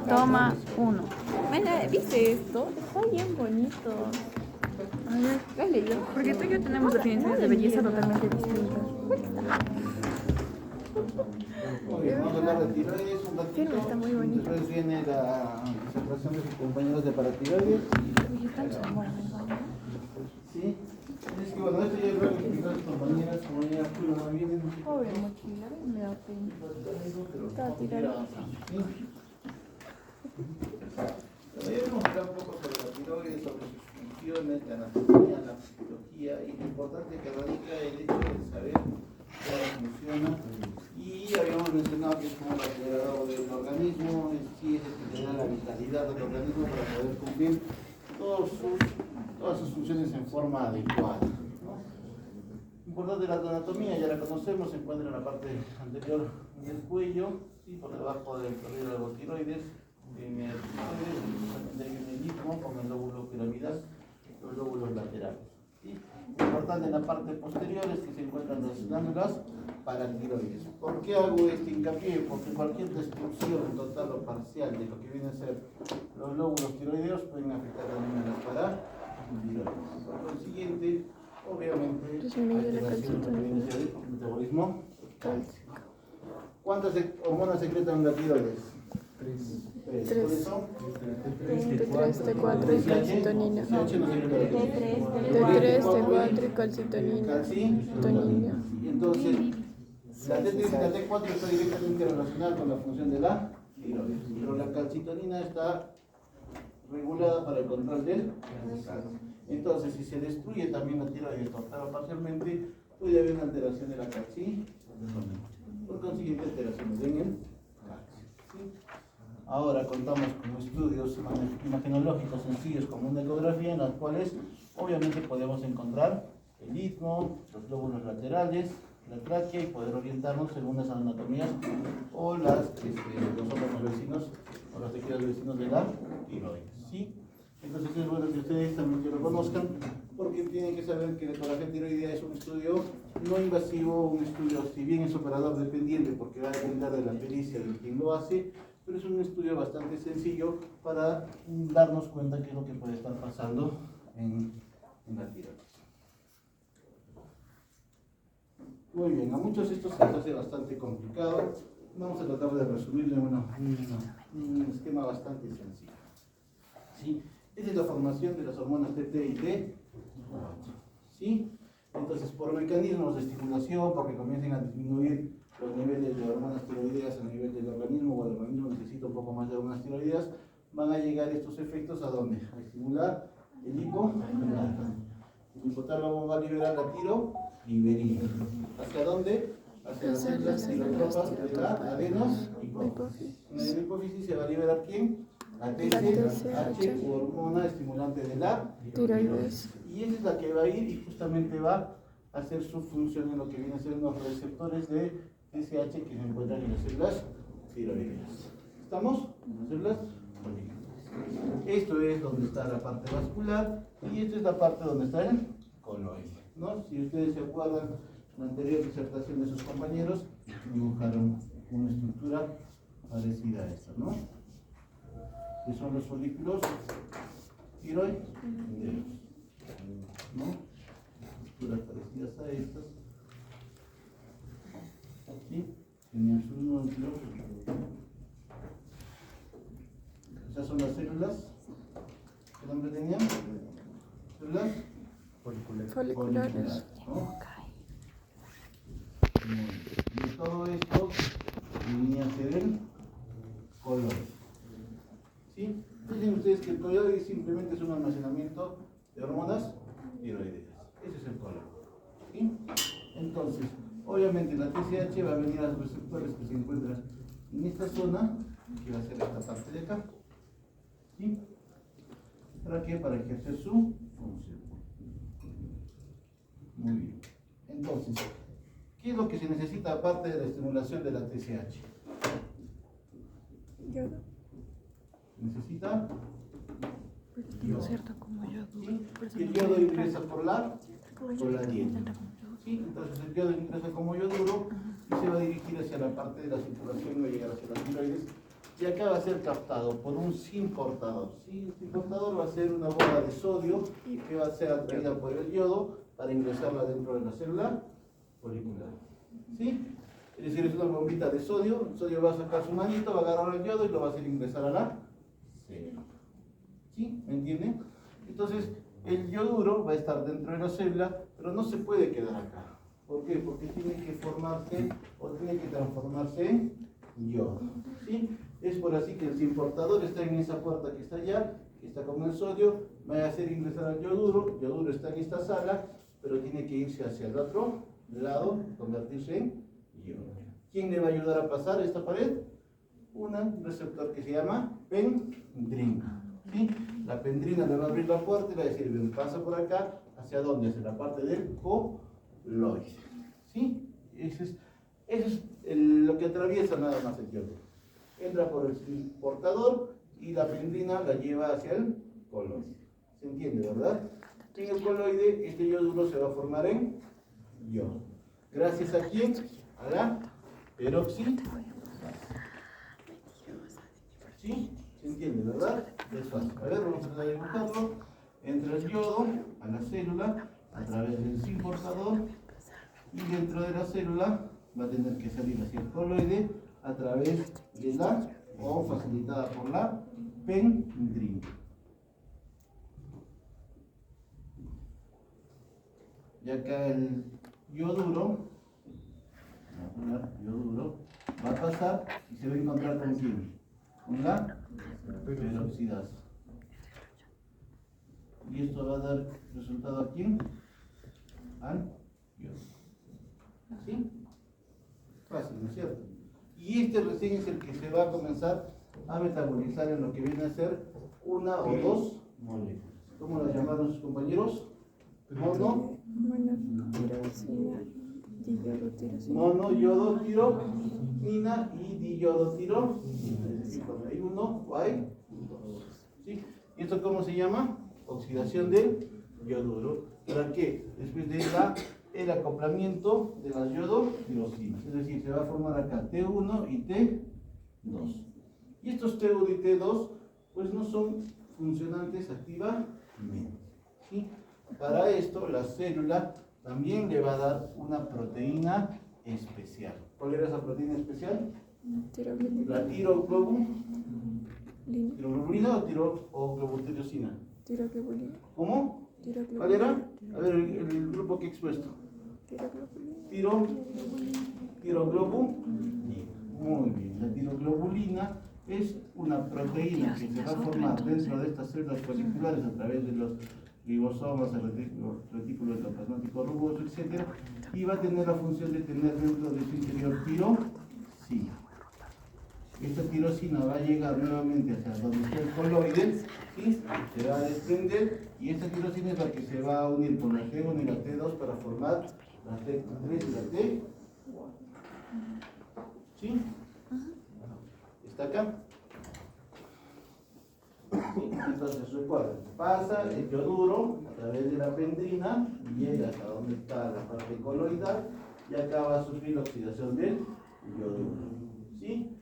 Toma 1. Bueno, ¿viste esto? Está bien bonito. A ver, ¿Lo has leído? porque tú y yo tenemos definiciones de belleza totalmente distintas. Vamos a hablar de tiroides un ratito. Está muy bonito. Después viene la disertación de sus compañeros de paratiroides. Oye, tan sabor, Sí. Es que bueno, esto ya lo he explicado a sus compañeras, como ya no vienen. Pobre mochila, me da pena. Está tirado. Ya hemos hablado un poco sobre la tiroides, sobre sus funciones, la anatomía, la fisiología y lo importante que radica el hecho de saber cómo funciona. Y habíamos mencionado que es como el acelerador del organismo, en sí es el que le da la vitalidad al organismo para poder cumplir todas sus funciones en forma adecuada, ¿no? Importante la anatomía, ya la conocemos, se encuentra en la parte anterior del cuello, ¿sí? Por debajo del periodo tiroides, viene el tiroides, viene el istmo con el lóbulo piramidal, los lóbulos laterales. ¿Sí? Importante en la parte posterior es que se encuentran las glándulas paratiroides. ¿Por qué hago este hincapié? Porque cualquier destrucción total o parcial de lo que vienen a ser los lóbulos tiroideos pueden afectar también a las paratiroides. Por consiguiente, obviamente, alteración de lo que viene a ser el metabolismo cálcico. ¿Cuántas hormonas secretan la tiroides? Tres. ¿Cuáles son? T3, T4 y calcitonina. TSH no secreta la tiroides. T3, T4 y calcitonina. Calcitonina. Entonces, la T3 y la T4 está directamente relacionada con la función de la tiroides, pero la calcitonina está regulada para el control del calcio. Entonces, si se destruye también la tiroides total o parcialmente, puede haber una alteración de la calcitonina. Por consiguiente, alteraciones en el calcio. ¿Sí? Ahora contamos con estudios imagenológicos sencillos como una ecografía en las cuales obviamente podemos encontrar el istmo, los lóbulos laterales, la tráquea y poder orientarnos según las anatomías o los órganos vecinos o los tejidos vecinos de la tiroides. ¿Sí? Entonces es bueno que ustedes también que lo conozcan porque tienen que saber que la ecografía tiroidea es un estudio no invasivo, un estudio si bien es operador dependiente porque va a depender de la pericia de quien lo hace, pero es un estudio bastante sencillo para darnos cuenta qué es lo que puede estar pasando en la tiroides. Muy bien, a muchos esto se les hace bastante complicado. Vamos a tratar de resumirlo en un esquema bastante sencillo. ¿Sí? Esta es la formación de las hormonas TT y T4. ¿Sí? Entonces, por mecanismos de estimulación, porque comiencen a disminuir los niveles de hormonas tiroideas a nivel del organismo, o el organismo necesita un poco más de hormonas tiroideas, van a llegar estos efectos ¿a dónde? A estimular el hipotálamo. El hipotálamo va a liberar la tiroiberina. ¿Hacia dónde? Hacia las células tirotropas de la adenohipófisis. En la adenohipófisis se va a liberar ¿quién? La TSH, hormona estimulante de la tiroides. Y esa es la que va a ir y justamente va a hacer su función en lo que vienen a ser los receptores de TSH que se encuentran en las células tiroideas. ¿Estamos? En las células tiroideas. Esto es donde está la parte vascular y esta es la parte donde está el coloide, ¿no? Si ustedes se acuerdan, en la anterior disertación de sus compañeros dibujaron una estructura parecida a esta, ¿no? Que son los folículos tiroideos, ¿no? Estructuras parecidas a estas. Aquí tenían sus núcleos. Esas son las células. ¿Qué nombre tenían? Células foliculares. ¿No? Y todo esto venía a ser el coloide. ¿Sí? Dicen ustedes que el coloide simplemente es un almacenamiento de hormonas tiroideas. Ese es el coloide. ¿Sí? Entonces, obviamente la TSH va a venir a los receptores que se encuentran en esta zona, que va a ser esta parte de acá. ¿Sí? ¿Para qué? Para ejercer su función. Muy bien. Entonces, ¿qué es lo que se necesita aparte de la estimulación de la TSH? Necesita yodo. ¿Sí? El yodo ingresa por la dieta. ¿Sí? Entonces el yodo ingresa como yoduro y se va a dirigir hacia la parte de la circulación, va a llegar hacia las tiroides y acá va a ser captado por un SIM portador. ¿Sí? El SIM portador va a ser una bomba de sodio que va a ser atraída por el yodo para ingresarla dentro de la célula folicular. ¿Sí? Es decir, es una bombita de sodio, el sodio va a sacar su manito, va a agarrar el yodo y lo va a hacer ingresar a la célula. ¿Sí? ¿Me entienden? Entonces, el yoduro va a estar dentro de la célula, pero no se puede quedar acá. ¿Por qué? Porque tiene que formarse o tiene que transformarse en yodo. ¿Sí? Es por así que el SIM portador está en esa puerta que está allá, que está con el sodio, va a hacer ingresar al yoduro, el yoduro está en esta sala, pero tiene que irse hacia el otro lado, convertirse en yodo. ¿Quién le va a ayudar a pasar esta pared? Un receptor que se llama pendrina. ¿Sí? La pendrina le va a abrir la puerta y le va a decir, ven, pasa por acá, ¿hacia dónde? Hacia la parte del coloide. ¿Sí? Eso es lo que atraviesa nada más el yodo. Entra por el portador y la pendrina la lleva hacia el coloide. ¿Se entiende, verdad? En el coloide, este yoduro se va a formar en yodo. ¿Gracias a quién? A la peróxido. ¿Sí? ¿Se entiende, verdad? Es fácil. A ver, vamos a tratar de dibujarlo. Entra el yodo a la célula a través del SIM portador y dentro de la célula va a tener que salir hacia el coloide a través de la o facilitada por la pendrina. Y acá el yoduro va a pasar y se va a encontrar con quién? Con la peroxidasa. Y esto va a dar resultado a quién? Al yodo. ¿Sí? Fácil, ¿no es cierto? Y este recién es el que se va a comenzar a metabolizar en lo que viene a ser una o dos moléculas. ¿Cómo las llamaron sus compañeros? Mono, yodo, tironina y diyodotironina. Es decir, cuando hay uno o hay dos. ¿Sí? ¿Y esto cómo se llama? Oxidación del yoduro. ¿Para qué? Después de el acoplamiento de las yodotirosinas. Es decir, se va a formar acá T1 y T2. Y estos T1 y T2 pues no son funcionantes activamente. ¿Sí? Para esto la célula también le va a dar una proteína especial. ¿Cuál era esa proteína especial? La tiroglobulina o globutirosina. Tiroglobulina. ¿Cómo? ¿Cuál era? A ver, el grupo que he expuesto. Tiroglobulina. Muy bien. La tiroglobulina es una proteína que se va a formar dentro de estas células foliculares a través de los ribosomas, el retículo endoplasmático rugoso, etc. Y va a tener la función de tener dentro de su interior tirosina. Esta tirosina va a llegar nuevamente hacia donde está el coloide y se va a desprender, y esta tirosina es la que se va a unir con la T1 y la T2 para formar la T3 y la T. ¿Sí? ¿Está acá? Entonces recuerden, pasa el yoduro a través de la pendrina, llega hasta donde está la parte coloidal y acá va a sufrir la oxidación del yoduro. ¿Sí?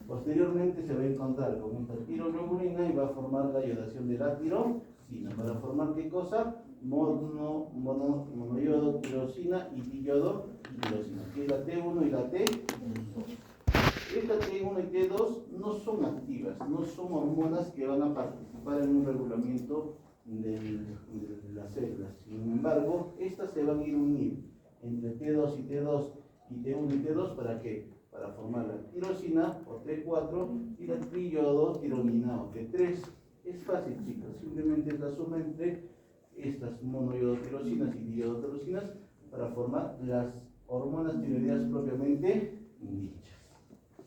Posteriormente se va a encontrar con esta tiroglobulina y va a formar la iodación de la tirosina. ¿Para formar qué cosa? Monoyodotirosina y diyodotirosina, que es la T1 y la T2. Esta T1 y T2 no son activas, no son hormonas que van a participar en un regulamiento de las células. Sin embargo, estas se van a ir a unir entre T2 y T2 y T1 y T2 ¿para qué? Para formar la tirosina o T4 y la triyodotironina o T3. Es fácil, chicos, simplemente es la suma entre estas monoyodotirosinas y diyodotirosinas para formar las hormonas tiroideas propiamente dichas.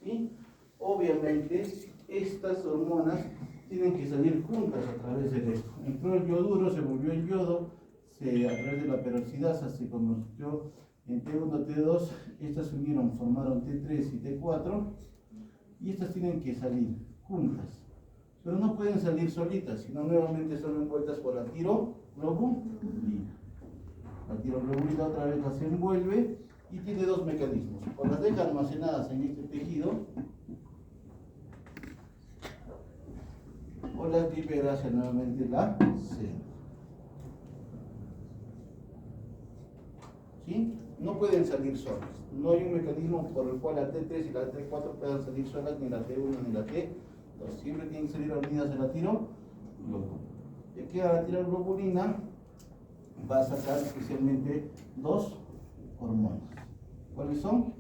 ¿Sí? Obviamente, estas hormonas tienen que salir juntas a través de esto. Entró el yoduro, se volvió el yodo, a través de la peroxidasa se convirtió en T1, T2, estas se unieron, formaron T3 y T4, y estas tienen que salir juntas. Pero no pueden salir solitas, sino nuevamente son envueltas por la tiroglobulina. La tiroglobulina otra vez las envuelve y tiene dos mecanismos. O las deja almacenadas en este tejido, o las libera hacia nuevamente la célula. ¿Sí? No pueden salir solas. No hay un mecanismo por el cual la T3 y la T4 puedan salir solas, ni la T1 ni la T2. Siempre tienen que salir unidas a la tiroglobulina. Y aquí a la tiroglobulina va a sacar especialmente dos hormonas. ¿Cuáles son?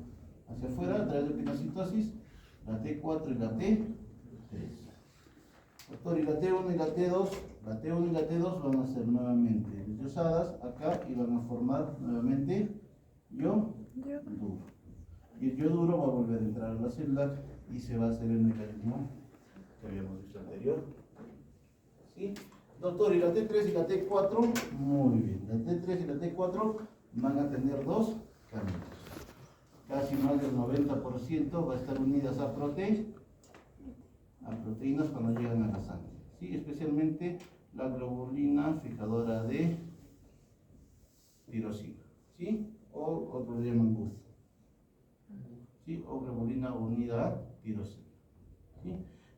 Hacia afuera, a través de pinocitosis, la T4 y la T3. Doctor, y la T1 y la T2, la T1 y la T2 van a ser nuevamente desllosadas acá y van a formar nuevamente yo duro. Y el yo duro va a volver a entrar a la célula y se va a hacer el mecanismo que habíamos visto anterior. ¿Sí? Doctor, ¿y la T3 y la T4? Muy bien, la T3 y la T4 van a tener dos caminos. Casi más del 90% va a estar unidas a proteínas cuando llegan a la sangre. ¿Sí? Especialmente la globulina fijadora de tirosina. ¿Sí? O otro le llaman GUF. ¿Sí? O globulina unida a tirosina. ¿Sí?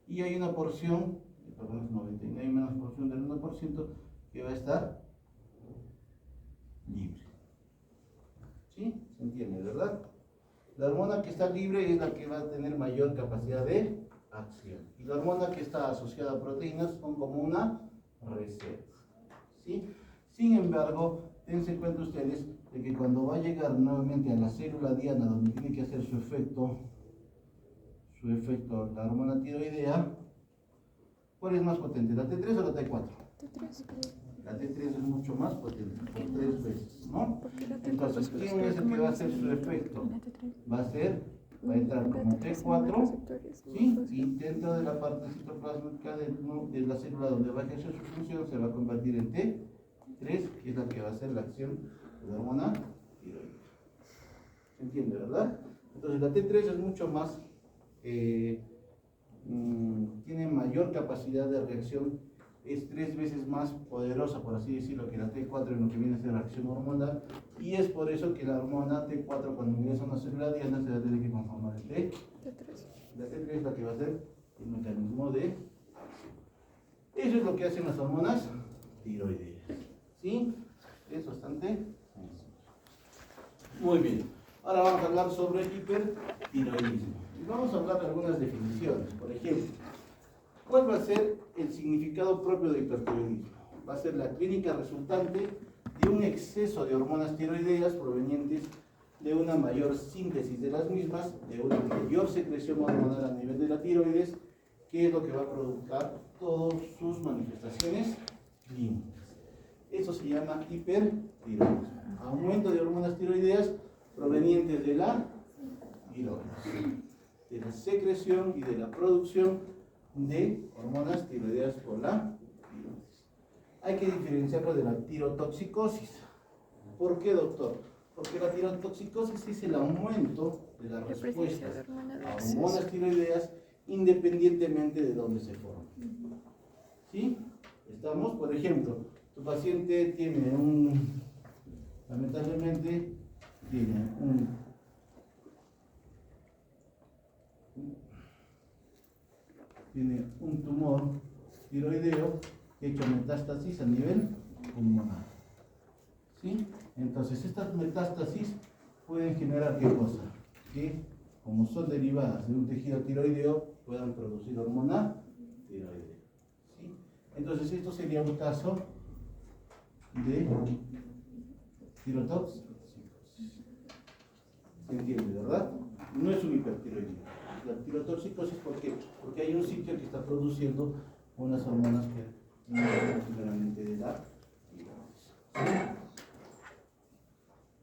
Y hay una porción, perdón, es 99 menos porción del 1% que va a estar libre. ¿Sí? ¿Se entiende, verdad? La hormona que está libre es la que va a tener mayor capacidad de acción. Y la hormona que está asociada a proteínas son como una reserva. ¿Sí? Sin embargo, tengan en cuenta ustedes de que cuando va a llegar nuevamente a la célula diana, donde tiene que hacer su efecto la hormona tiroidea, ¿cuál es más potente, la T3 o la T4? T3. La T3 es mucho más potente, por 3 veces, ¿no? Porque la T4 Entonces, ¿quién es el que va a hacer su efecto? Va a entrar como T4, ¿sí? Y dentro de la parte citoplasmática de la célula donde va a ejercer su función se va a convertir en T3, que es la que va a hacer la acción de la hormona tiroidea. ¿Se entiende, verdad? Entonces, la T3 es mucho más, tiene mayor capacidad de reacción, es 3 veces más poderosa, por así decirlo, que la T4 en lo que viene a ser la acción hormonal, y es por eso que la hormona T4 cuando ingresa a una célula diana se va a tener que conformar el T3. La T3 es la que va a ser el mecanismo de acción. Eso es lo que hacen las hormonas tiroideas. ¿Sí? Es bastante sencillo. Muy bien. Ahora vamos a hablar sobre hipertiroidismo. Y vamos a hablar de algunas definiciones. Por ejemplo, ¿cuál va a ser el significado propio de hipertiroidismo? Va a ser la clínica resultante de un exceso de hormonas tiroideas provenientes de una mayor síntesis de las mismas, de una mayor secreción hormonal a nivel de la tiroides, que es lo que va a provocar todas sus manifestaciones clínicas. Eso se llama hipertiroidismo. Aumento de hormonas tiroideas provenientes de la tiroides, de la secreción y de la producción de hormonas tiroideas por la tiroides. Hay que diferenciarlo de la tirotoxicosis. ¿Por qué, doctor? Porque la tirotoxicosis es el aumento de la respuesta a hormonas tiroideas independientemente de dónde se forman. ¿Sí? Estamos, por ejemplo, tu paciente tiene lamentablemente, tiene un tumor tiroideo que ha hecho metástasis a nivel pulmonar. ¿Sí? Entonces, estas metástasis pueden generar ¿qué cosa? Que, como son derivadas de un tejido tiroideo, puedan producir hormona tiroidea. ¿Sí? Entonces, esto sería un caso de tirotoxicosis. ¿Se entiende, verdad? No es un hipertiroidismo. La tirotoxicosis, ¿por qué? Porque hay un sitio que está produciendo unas hormonas que no son generalmente de la tiroides.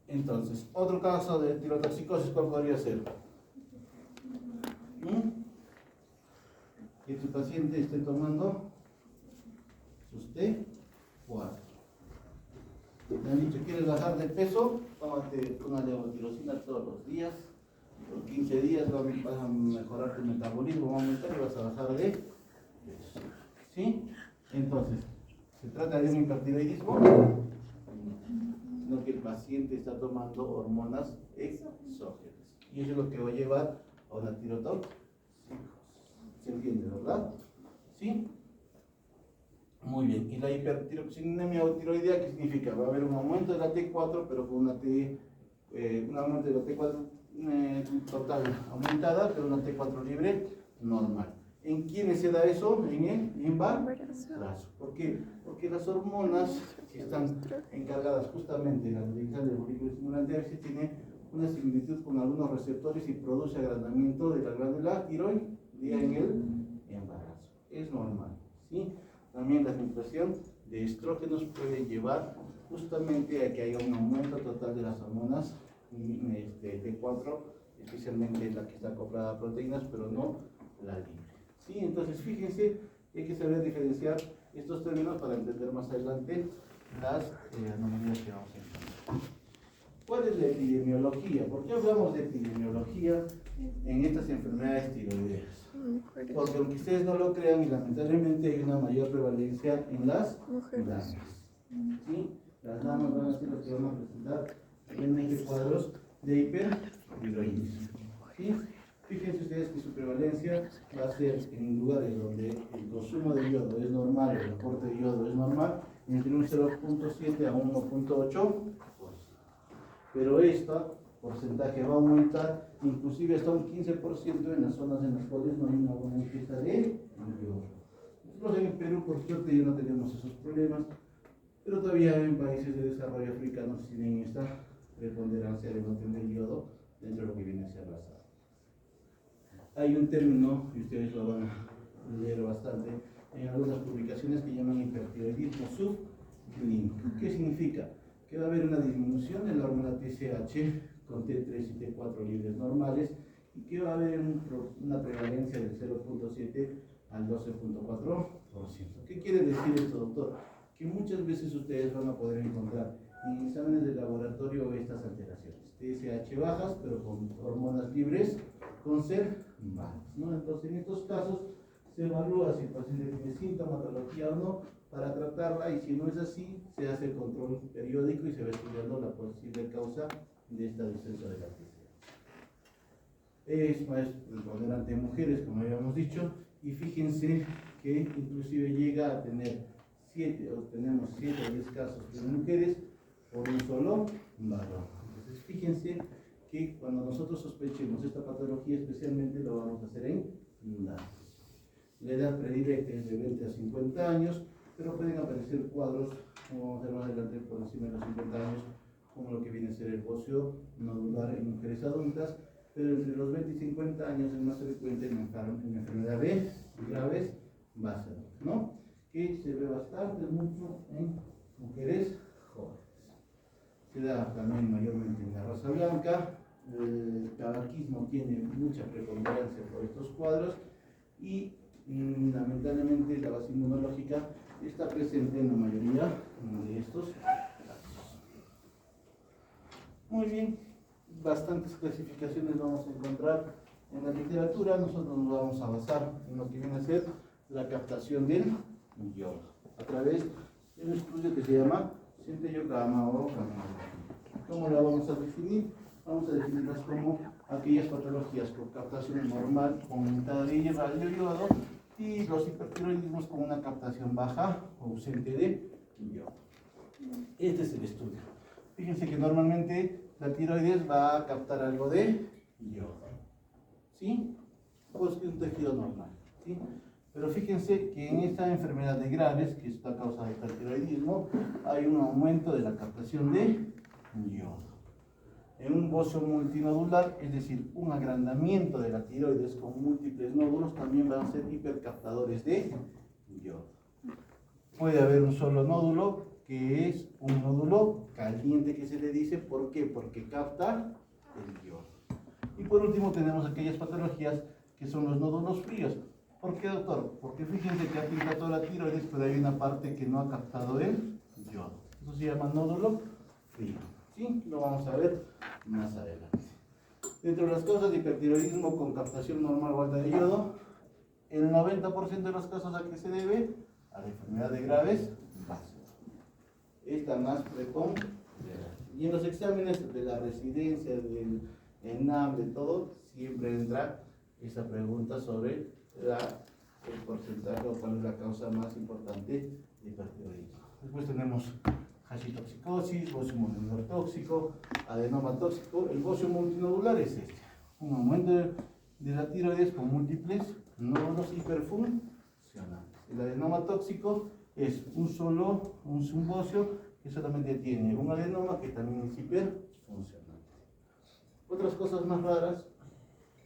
Entonces, otro caso de tirotoxicosis, ¿cuál podría ser? Que tu paciente esté tomando sus T4. Me han dicho, ¿quieres bajar de peso? Tómate una levotirosina todos los días. Por 15 días vas a mejorar tu metabolismo, va a aumentar y vas a bajar de peso. ¿Sí? Entonces, ¿se trata de un hipertiroidismo? Sino que el paciente está tomando hormonas exógenas. Y eso es lo que va a llevar a una tirotoxicosis. ¿Se entiende, verdad? ¿Sí? Muy bien, y la hipertiroxinemia o tiroidea, ¿qué significa? Va a haber un aumento de la T4, pero con un aumento de la T4 total aumentada, pero una T4 libre normal. ¿En quiénes se da eso? En el embarazo. ¿Por qué? Porque las hormonas que están encargadas justamente de la dirección del folículo estimulante a veces tiene una similitud con algunos receptores y produce agrandamiento de la glándula tiroidea en el embarazo. Es normal, ¿sí? También la filtración de estrógenos puede llevar justamente a que haya un aumento total de las hormonas T4, especialmente la que está acoplada a proteínas, pero no la libre. ¿Sí? Entonces, fíjense, hay que saber diferenciar estos términos para entender más adelante las anomalías que vamos a encontrar. ¿Cuál es la epidemiología? ¿Por qué hablamos de epidemiología en estas enfermedades tiroideas? Porque aunque ustedes no lo crean, y lamentablemente hay una mayor prevalencia en las damas. ¿Sí? Las damas van a ser las que van a presentar realmente cuadros de hipertiroidismo. ¿Sí? Fíjense ustedes que su prevalencia va a ser en lugares donde el consumo de yodo es normal, el aporte de yodo es normal, entre un 0.7 a 1.8%. Pero este porcentaje va a aumentar inclusive hasta un 15% en las zonas en las cuales no hay una buena ingesta de yodo. Nosotros en el Perú, por suerte, ya no tenemos esos problemas, pero todavía en países de desarrollo africano tienen esta preponderancia de no tener yodo dentro de lo que viene a ser la sal. Hay un término, y ustedes lo van a leer bastante, en algunas publicaciones que llaman hipertiroidismo subclínico. ¿Qué significa? Que va a haber una disminución en la hormona TSH con T3 y T4 libres normales y que va a haber una prevalencia del 0.7 al 12.4%. ¿Qué quiere decir esto, doctor? Que muchas veces ustedes van a poder encontrar en exámenes de laboratorio estas alteraciones. TSH bajas, pero con hormonas libres, con ser bajas, ¿no? Entonces, en estos casos se evalúa si el paciente tiene sintomatología o no para tratarla, y si no es así, se hace el control periódico y se va estudiando la posible causa de esta distensión de la TSH. Es más preponderante en mujeres, como habíamos dicho, y fíjense que inclusive llega a tener 7 o 10 casos de mujeres por un solo varón. Entonces, fíjense que cuando nosotros sospechemos esta patología, especialmente lo vamos a hacer en damas. La edad predilecta es de 20 a 50 años, pero pueden aparecer cuadros, como vamos a ver más adelante, por encima de los 50 años, como lo que viene a ser el bocio nodular en mujeres adultas, pero entre los 20 y 50 años es más frecuente en enfermedades graves básicas, ¿no? Que se ve bastante mucho en mujeres jóvenes. Se da también mayormente en la raza blanca. El tabaquismo tiene mucha preponderancia por estos cuadros y lamentablemente la base inmunológica está presente en la mayoría de estos casos. Muy bien, bastantes clasificaciones vamos a encontrar en la literatura. Nosotros nos vamos a basar en lo que viene a ser la captación del yodo a través de un estudio que se llama centellograma o gamografía. ¿Cómo la vamos a definir? Vamos a definirlas como aquellas patologías con captación normal aumentada de yodo y los hipertiroidismos con una captación baja o ausente de yodo. Este es el estudio. Fíjense que normalmente la tiroides va a captar algo de yodo, ¿sí? Pues que es un tejido normal, ¿sí? Pero fíjense que en esta enfermedad de Graves, que es la causa del hipertiroidismo, hay un aumento de la captación de yodo. En un bocio multinodular, es decir, un agrandamiento de la tiroides con múltiples nódulos, también van a ser hipercaptadores de yodo. Puede haber un solo nódulo, que es un nódulo caliente que se le dice. ¿Por qué? Porque capta el yodo. Y por último tenemos aquellas patologías que son los nódulos fríos. ¿Por qué, doctor? Porque fíjense que ha pintado la tiroides, pero hay una parte que no ha captado el yodo. Eso se llama nódulo frío. ¿Sí? Lo vamos a ver más adelante. Dentro de las causas de hipertiroidismo con captación normal o alta de yodo, el 90% de los casos a que se debe a la enfermedad de Graves básicas. Esta más preponderante. Y en los exámenes de la residencia, del ENAM, de todo, siempre entra esa pregunta sobre la el porcentaje o cuál es la causa más importante de hipertiroidismo. Después tenemos hashitoxicosis, bocio mononuclear tóxico, adenoma tóxico. El bocio multinodular es este, un aumento de la tiroides con múltiples nódulos hiperfuncionales. El adenoma tóxico es un bocio que solamente tiene un adenoma que también es hiperfuncional. Otras cosas más raras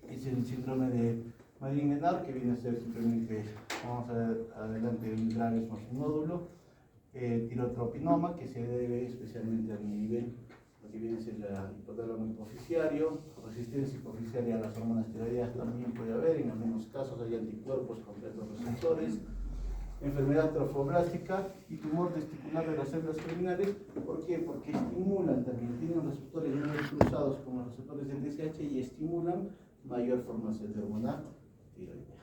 es el síndrome de Marin-Menard, que viene a ser simplemente, vamos a ver adelante, un graves más un nódulo, tirotropinoma, que se debe especialmente a nivel, lo que viene a ser el hipotálamo hipoficiario, resistencia hipoficiaria a las hormonas tiroideas también puede haber, en algunos casos hay anticuerpos contra estos receptores, enfermedad trofoblástica y tumor testicular de las células terminales. ¿Por qué? Porque estimulan también, tienen receptores muy cruzados con los receptores del TSH y estimulan mayor formación de hormona tiroidea.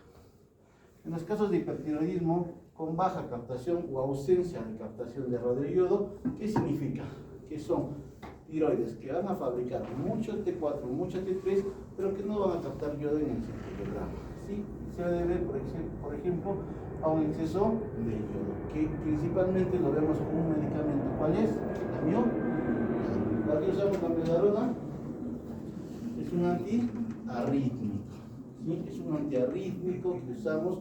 En los casos de hipertiroidismo con baja captación o ausencia de captación de radioiodo, ¿qué significa? Que son tiroides que van a fabricar mucho T4, mucho T3, pero que no van a captar yodo en el citoplazma. ¿Sí? Se debe, por ejemplo, a un exceso de yodo, que principalmente lo vemos como un medicamento. ¿Cuál es? La miodarona. ¿Para qué usamos la miodarona? Es un antiarrítmico. ¿Sí? Es un antiarrítmico que usamos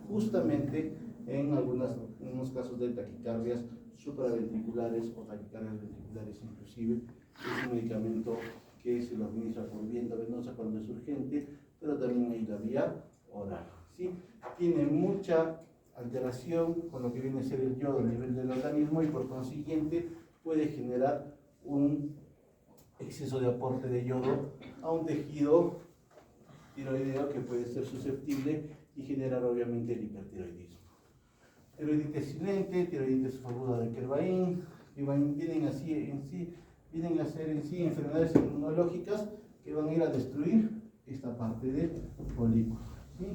justamente en unos casos de taquicardias supraventriculares o taquicardias ventriculares inclusive. Es un medicamento que se lo administra por vía venosa cuando es urgente, pero también hay la vía oral. ¿Sí? Tiene mucha alteración con lo que viene a ser el yodo a nivel del organismo y por consiguiente puede generar un exceso de aporte de yodo a un tejido tiroideo que puede ser susceptible y generar obviamente el hipertiroidismo. Tiroiditis silente, tiroiditis aguda de Kervain, vienen a ser en sí enfermedades inmunológicas que van a ir a destruir esta parte del folículo. ¿Sí?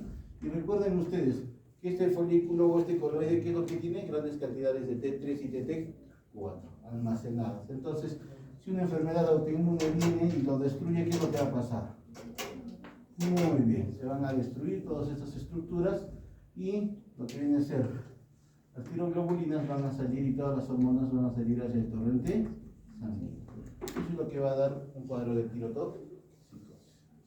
Y recuerden ustedes que este folículo o este coloide, ¿qué es lo que tiene? Grandes cantidades de T3 y T4 almacenadas. Entonces, si una enfermedad autoinmune viene y lo destruye, ¿qué es lo que va a pasar? Muy bien, se van a destruir todas estas estructuras y lo que viene a ser las tiroglobulinas van a salir y todas las hormonas van a salir hacia el torrente sanguíneo. Eso es lo que va a dar un cuadro de tirotoxicosis.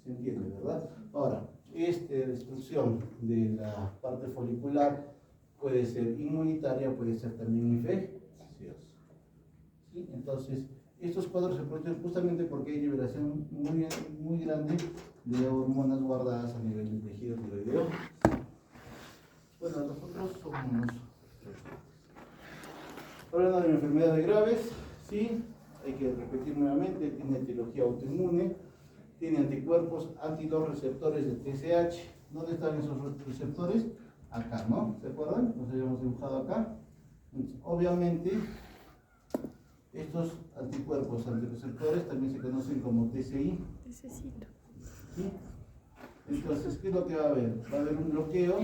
¿Se entiende, verdad? Ahora, esta destrucción de la parte folicular puede ser inmunitaria, puede ser también infecciosa. ¿Sí? Entonces, estos cuadros se producen justamente porque hay liberación muy grande de hormonas guardadas a nivel del tejido tiroideo. Bueno, nosotros somos hablando de enfermedades graves, ¿sí? Hay que repetir nuevamente, tiene etiología autoinmune, tiene anticuerpos anti los receptores de TSH. ¿Dónde están esos receptores? Acá, ¿no? ¿Se acuerdan? Los habíamos dibujado acá. Entonces, obviamente, estos anticuerpos antirreceptores también se conocen como TCI. Necesito. ¿Sí? Entonces, ¿qué es lo que va a haber? Va a haber un bloqueo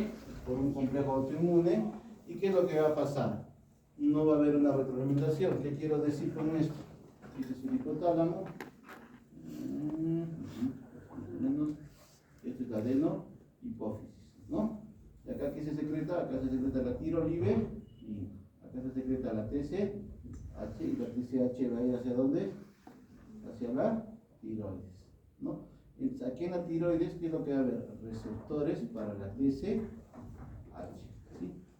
por un complejo autoinmune. ¿Y qué es lo que va a pasar? No va a haber una retroalimentación. ¿Qué quiero decir con esto? Este es el hipotálamo. Esto es la adenohipófisis, ¿no? Y acá, ¿qué se secreta? Acá se secreta la tirolibe y acá se secreta la TSH y la TSH va a ir ¿hacia dónde? Hacia la tiroides, ¿no? Entonces, aquí en la tiroides, ¿qué es lo que va a haber? Receptores para la TSH, ¿sí?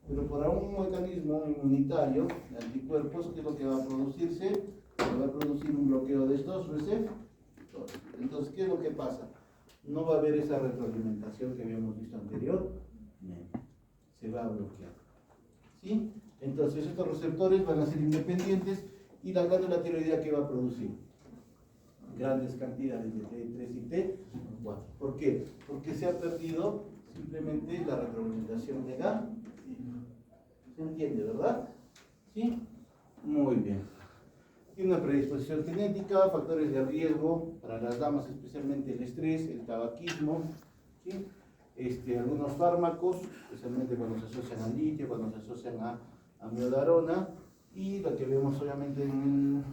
Pero por algún mecanismo inmunitario de anticuerpos, ¿qué es lo que va a producirse? Se va a producir un bloqueo de estos receptores. Entonces, ¿qué es lo que pasa? No va a haber esa retroalimentación que habíamos visto anteriormente. Se va a bloquear. ¿Sí? Entonces, estos receptores van a ser independientes y la glándula tiroidea, ¿qué va a producir? Grandes cantidades de T3 y T4. ¿Por qué? Porque se ha perdido simplemente la retroalimentación negativa. ¿Se entiende, verdad? ¿Sí? Muy bien. Tiene una predisposición genética, factores de riesgo para las damas, especialmente el estrés, el tabaquismo, ¿sí? Algunos fármacos, especialmente cuando se asocian al litio, cuando se asocian a miodarona, y lo que vemos obviamente en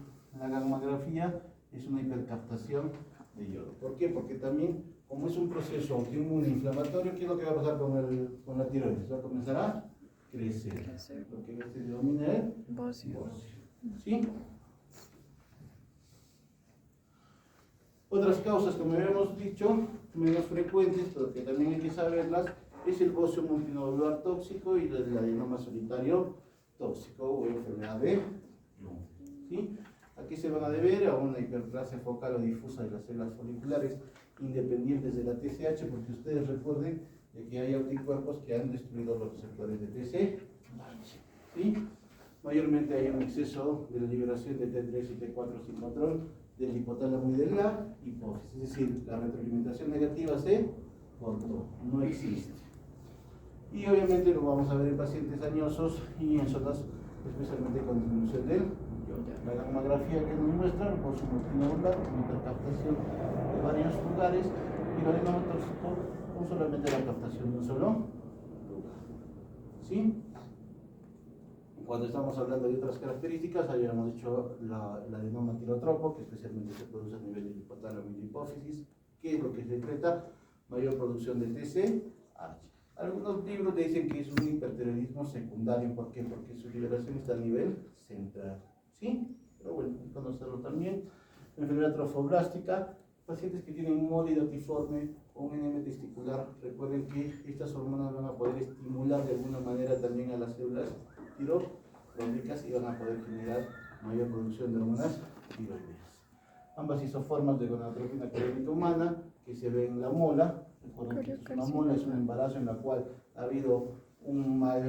la gammagrafía es una hipercaptación de yodo. ¿Por qué? Porque también como es un proceso autoinmune inflamatorio, ¿qué es lo que va a pasar con la tiroides? Va a comenzar a crecer. Lo que se denomina el bocio. ¿Sí? Otras causas, como habíamos dicho, menos frecuentes, pero que también hay que saberlas, es el bocio multinodular tóxico y el adenoma solitario tóxico o enfermedad de Young. ¿Sí? Aquí se van a deber a una hiperplasia focal o difusa de las células foliculares independientes de la TSH, porque ustedes recuerden que hay anticuerpos que han destruido los receptores de TSH. ¿Sí? Mayormente hay un exceso de la liberación de T3 y T4 sin control del hipotálamo y de la hipófisis, es decir, la retroalimentación negativa se cortó, no existe. Y obviamente lo vamos a ver en pacientes añosos y en zonas especialmente con disminución del yodo. La gamografía que nos muestra el bocio multinodular con intercaptación de varios lugares y el adenoma tóxico con solamente la captación de un solo lugar. ¿Sí? Cuando estamos hablando de otras características, habíamos dicho la adenoma tirotropo, que especialmente se produce a nivel del hipotálamo y la hipófisis, que es lo que secreta mayor producción de TSH. Algunos libros dicen que es un hipertiroidismo secundario. ¿Por qué? Porque su liberación está a nivel central. ¿Sí? Pero bueno, hay que conocerlo también. Enfermedad trofoblástica, pacientes que tienen un mólido tiforme o un enema testicular, recuerden que estas hormonas van a poder estimular de alguna manera también a las células tiroides y van a poder generar mayor producción de hormonas tiroideas. Ambas isoformas de gonadotropina crónica humana que se ve en la mola. Recuerden que es una mola, es un embarazo en la cual ha habido una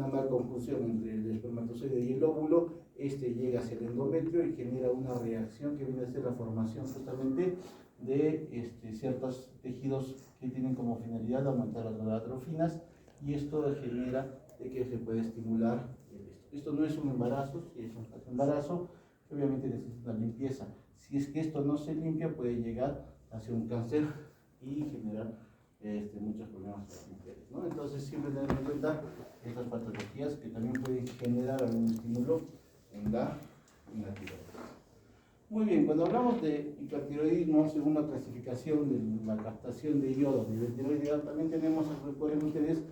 mal conjunción entre el espermatozoide y el óvulo. Este llega hacia el endometrio y genera una reacción que viene a ser la formación justamente de ciertos tejidos que tienen como finalidad aumentar las gonadotrofinas, y esto genera de que se puede estimular esto. No es un embarazo, si es un embarazo, obviamente necesita una limpieza. Si es que esto no se limpia, puede llegar hacia un cáncer y generar muchos problemas para las mujeres, ¿no? Entonces siempre tener en cuenta estas patologías que también pueden generar algún estímulo en la tiroides. Muy bien, cuando hablamos de hipertiroidismo, según la clasificación de la captación de yodo a nivel tiroideo, también tenemos, recuerden ustedes,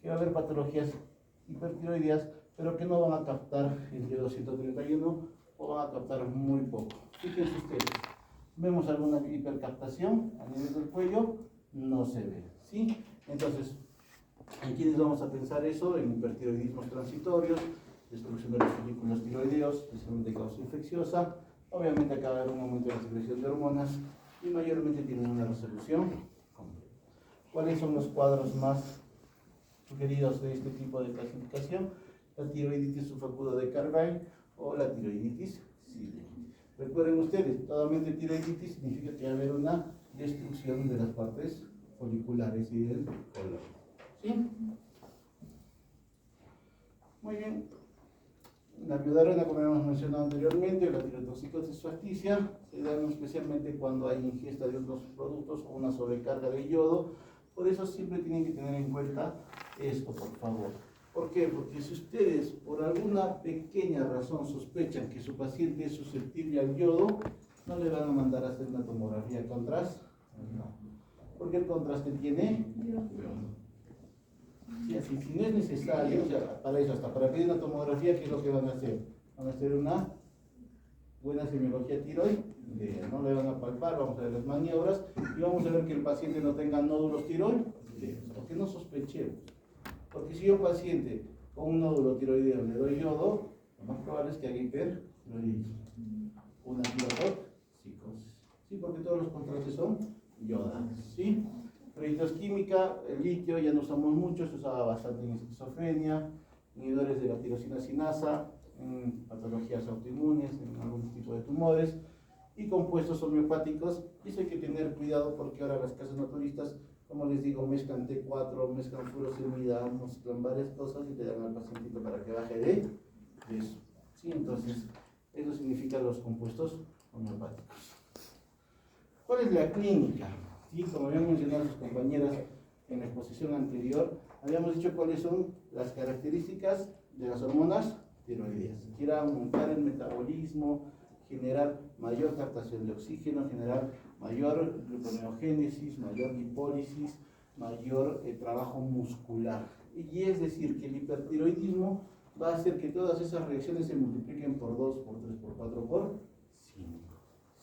que va a haber patologías hipertiroideas, pero que no van a captar el yodo 131 o van a captar muy poco. Fíjense ustedes, vemos alguna hipercaptación a nivel del cuello, no se ve, ¿sí? Entonces, ¿en quiénes vamos a pensar eso? En hipertiroidismos transitorios, destrucción de los folículos tiroideos, especialmente causa infecciosa. Obviamente acaba de haber un aumento de la secreción de hormonas y mayormente tienen una resolución completa. ¿Cuáles son los cuadros más sugeridos de este tipo de clasificación? La tiroiditis subacuda de Carvine o la tiroiditis Seeley. Recuerden ustedes, totalmente tiroiditis significa que va a haber una destrucción de las partes foliculares y del colon. ¿Sí? Muy bien. La viudarona, como hemos mencionado anteriormente, la tirotoxicosis suacticia, se dan especialmente cuando hay ingesta de otros productos o una sobrecarga de yodo. Por eso siempre tienen que tener en cuenta esto, por favor. ¿Por qué? Porque si ustedes por alguna pequeña razón sospechan que su paciente es susceptible al yodo, no le van a mandar a hacer una tomografía contraste. No. Porque el contraste tiene yodo. Sí, así, si no es necesario, o sea, para eso, hasta para pedir una tomografía, ¿qué es lo que van a hacer? Van a hacer una buena semiología tiroidea, no le van a palpar, vamos a ver las maniobras y vamos a ver que el paciente no tenga nódulos tiroideos, porque no sospechemos. Porque si yo a un paciente con un nódulo tiroideo le doy yodo, lo más probable es que haga hipertiroidismo, una tirotoxicosis, ¿sí? Porque todos los contrastes son yodados, ¿sí? Química, el litio ya no usamos mucho, se usaba bastante en esquizofrenia, inhibidores de la tirosina sinasa, en patologías autoinmunes, en algún tipo de tumores, y compuestos homeopáticos. Y eso hay que tener cuidado porque ahora las casas naturistas, como les digo, mezclan T4, mezclan furosemida, mezclan varias cosas y le dan al pacientito para que baje de eso. ¿Sí? Entonces, eso significa los compuestos homeopáticos. ¿Cuál es la clínica? Sí, como habían mencionado sus compañeras en la exposición anterior, habíamos dicho cuáles son las características de las hormonas tiroideas. Quiere aumentar el metabolismo, generar mayor captación de oxígeno, generar mayor gluconeogénesis, mayor lipólisis, mayor trabajo muscular. Y es decir, que el hipertiroidismo va a hacer que todas esas reacciones se multipliquen por 2, por 3, por 4, por 5.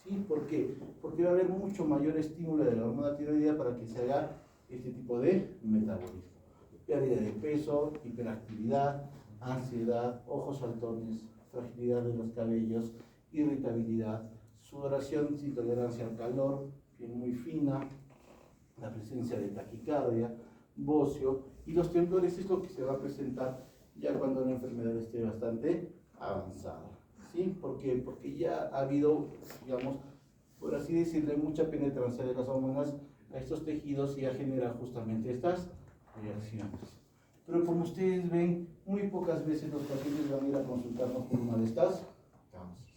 ¿Sí? ¿Por qué? Porque va a haber mucho mayor estímulo de la hormona tiroidea para que se haga este tipo de metabolismo. Pérdida de peso, hiperactividad, ansiedad, ojos saltones, fragilidad de los cabellos, irritabilidad, sudoración sin tolerancia al calor, piel muy fina, la presencia de taquicardia, bocio, y los temblores es lo que se va a presentar ya cuando la enfermedad esté bastante avanzada. ¿Sí? ¿Por qué? Porque ya ha habido, digamos, por así decirle, mucha penetrancia de las hormonas a estos tejidos y ya genera justamente estas reacciones. Pero como ustedes ven, muy pocas veces los pacientes van a ir a consultarnos por una de estas causas.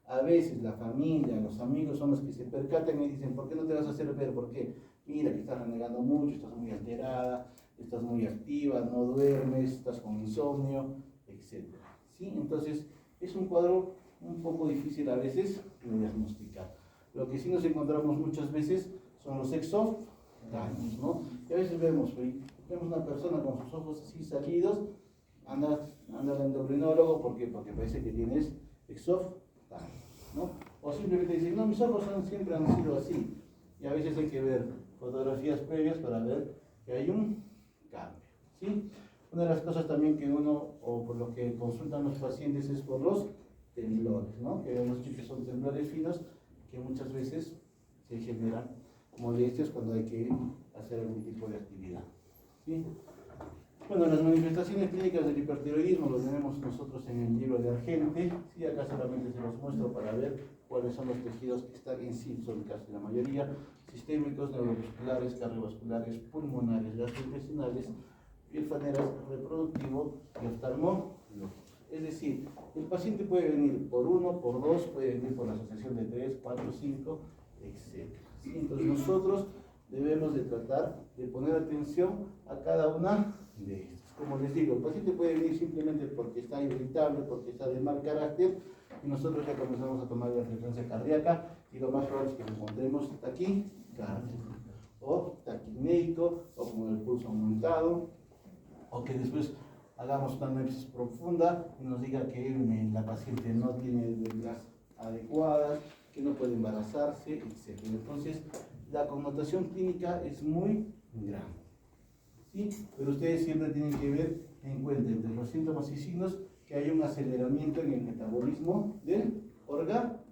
A veces la familia, los amigos son los que se percatan y dicen, ¿por qué no te vas a hacer ver? ¿Por qué? Mira que estás renegando mucho, estás muy alterada, estás muy activa, no duermes, estás con insomnio, etc. ¿Sí? Entonces, es un cuadro un poco difícil a veces de diagnosticar. Lo que sí nos encontramos muchas veces son los exoftalmos, ¿no? Y a veces vemos una persona con sus ojos así salidos, anda al endocrinólogo, ¿por qué? Porque parece que tienes exoftalmos, ¿no? O simplemente dicen, no, mis ojos siempre han sido así. Y a veces hay que ver fotografías previas para ver que hay un cambio, ¿sí? Una de las cosas también que uno, o por lo que consultan los pacientes, es por los temblores, ¿no? Que hemos dicho que son temblores finos que muchas veces se generan molestias cuando hay que hacer algún tipo de actividad, ¿sí? Bueno, las manifestaciones clínicas del hipertiroidismo lo tenemos nosotros en el libro de Argente, ¿sí? Acá solamente se los muestro para ver cuáles son los tejidos que están en sí, son casi la mayoría, sistémicos, neuromusculares, cardiovasculares, pulmonares, gastrointestinales, pielfaneras, reproductivo y oftalmológico. Es decir, el paciente puede venir por 1, por 2, puede venir por la asociación de 3, 4, 5, etc. ¿Sí? Entonces nosotros debemos de tratar de poner atención a cada una de estas. Como les digo, el paciente puede venir simplemente porque está irritable, porque está de mal carácter, y nosotros ya comenzamos a tomar la frecuencia cardíaca, y lo más probable es que encontremos taquicardia, o taquipnéico, o con el pulso aumentado, o que después hagamos una análisis profunda y nos diga que la paciente no tiene medidas adecuadas, que no puede embarazarse, etc. Entonces, la connotación clínica es muy grande, ¿sí? Pero ustedes siempre tienen que ver en cuenta entre los síntomas y signos que hay un aceleramiento en el metabolismo del organismo,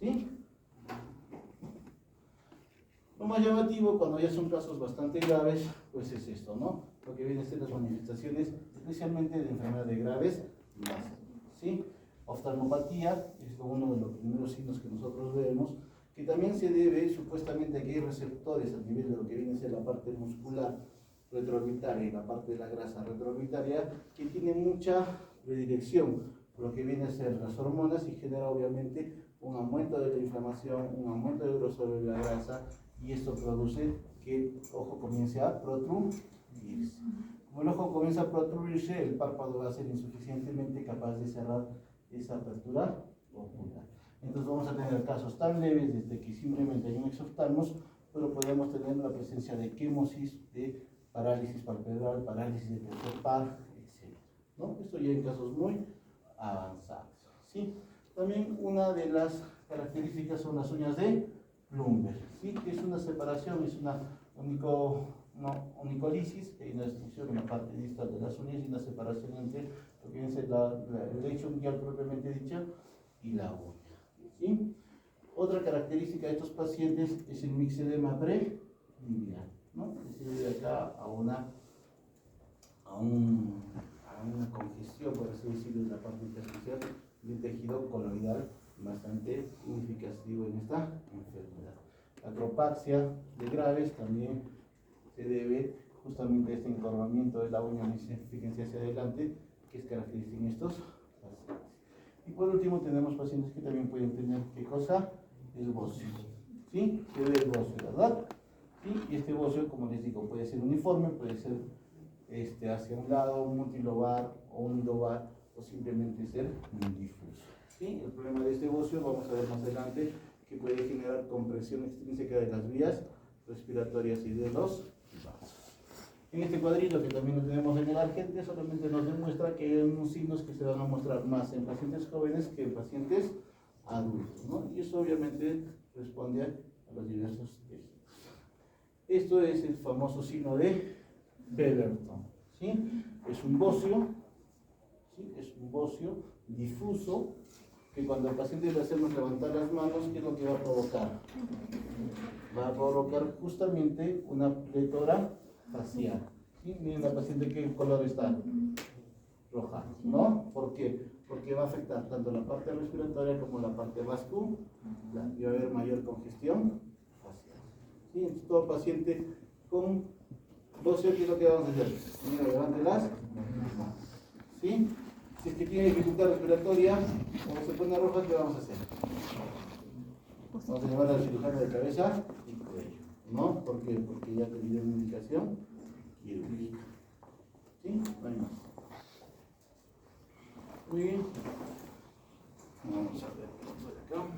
¿sí? Lo más llamativo, cuando ya son casos bastante graves, pues es esto, ¿no? Lo que vienen a ser las manifestaciones, especialmente de enfermedades graves, ¿sí? Oftalmopatía es uno de los primeros signos que nosotros vemos, que también se debe supuestamente a que hay receptores a nivel de lo que viene a ser la parte muscular retroorbitaria y la parte de la grasa retroorbitaria, que tiene mucha predilección por lo que viene a ser las hormonas y genera obviamente un aumento de la inflamación, un aumento del grosor de la grasa, y esto produce que el ojo comience a protruirse. Como el ojo comienza a protruirse, el párpado va a ser insuficientemente capaz de cerrar esa apertura ocular. Entonces vamos a tener casos tan leves desde que simplemente hay un exoftalmos, pero podemos tener la presencia de quemosis, de parálisis palpebral, parálisis de tercer par, etc. ¿No? Esto ya en casos muy avanzados, ¿sí? También una de las características son las uñas de Plumber, ¿sí? Que es una separación, es una onicolisis, que hay una destrucción en la parte distal de las uñas y una separación entre lo que viene a ser el lecho unguial propiamente dicha y la uña, ¿sí? Otra característica de estos pacientes es el mixedema preliminal, ¿no? Que se debe acá a una congestión, por así decirlo, de la parte intersticial del tejido coloidal bastante significativo en esta enfermedad. La acropaxia de Graves también se debe justamente a este encorvamiento de la uña, fíjense hacia adelante, que es característico en estos pacientes. Y por último tenemos pacientes que también pueden tener, ¿qué cosa? El bocio, ¿sí? Se ve el bocio, ¿verdad? ¿Sí? Y este bocio, como les digo, puede ser uniforme, puede ser hacia un lado, multilobar o unilobar, o simplemente ser difuso. ¿Sí? El problema de este bocio, vamos a ver más adelante, que puede generar compresión extrínseca de las vías respiratorias y de los vasos. En este cuadrito que también lo tenemos en el argente, solamente nos demuestra que hay unos signos que se van a mostrar más en pacientes jóvenes que en pacientes adultos, ¿no? Y eso obviamente responde a los diversos tejidos. Esto es el famoso signo de Pemberton, ¿sí? Es un bocio, ¿sí? Es un bocio difuso que cuando al paciente le hacemos levantar las manos, ¿qué es lo que va a provocar? Va a provocar justamente una pletora facial. ¿Sí? Miren la paciente qué color está. Roja, ¿no? ¿Por qué? Porque va a afectar tanto la parte respiratoria como la parte vascular y va a haber mayor congestión facial. ¿Sí? Entonces, todo paciente con bocio, ¿qué es lo que vamos a hacer? Primero, levántelas. ¿Sí? Si es que tiene dificultad respiratoria, como se pone roja, ¿qué vamos a hacer? Vamos a llevar al cirujano de cabeza y cuello, ¿no? ¿Por qué? Porque ya te dio una indicación quirúrgica. ¿Sí? No hay más. Muy bien. Vamos a ver por acá.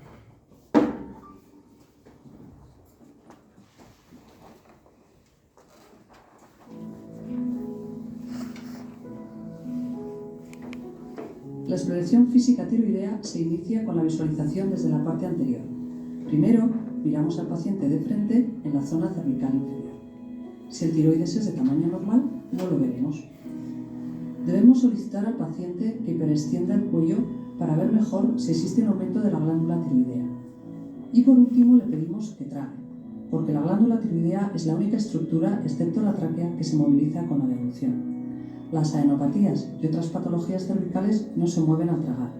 La exploración física tiroidea se inicia con la visualización desde la parte anterior. Primero, miramos al paciente de frente en la zona cervical inferior. Si el tiroides es de tamaño normal, no lo veremos. Debemos solicitar al paciente que hiperextienda el cuello para ver mejor si existe un aumento de la glándula tiroidea. Y por último, le pedimos que trague, porque la glándula tiroidea es la única estructura, excepto la tráquea, que se moviliza con la deglución. Las adenopatías y otras patologías cervicales no se mueven al tragar.